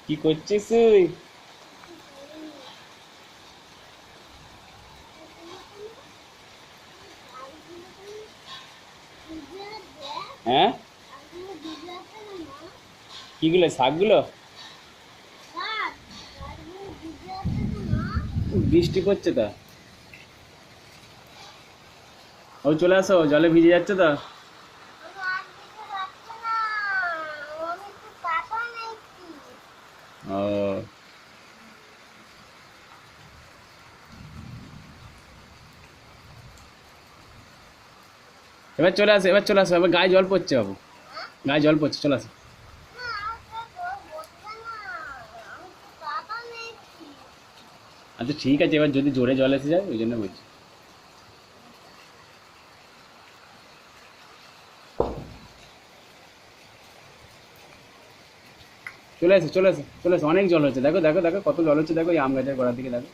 কি করছিস তুই? হ্যাঁ, কিগুলো শাকগুলো? বৃষ্টি পড়ছে তা। ও চলে আসো, জলে ভিজে যাচ্ছে তো। ও, এবার চলে আসো, এবার চলে আসো, এবার গায়ে জল পড়ছে বাবু, গায়ে জল পড়ছে, চলে আসো। আচ্ছা ঠিক আছে, এবার যদি জোরে জল এসে যায় ওই জন্য বলছি। চলে আসো, চলে আসো, চলে আসো, অনেক জল হচ্ছে, দেখো দেখো দেখো কত জল হচ্ছে, দেখো এই আম গাছের গোড়ার দিকে দেখো।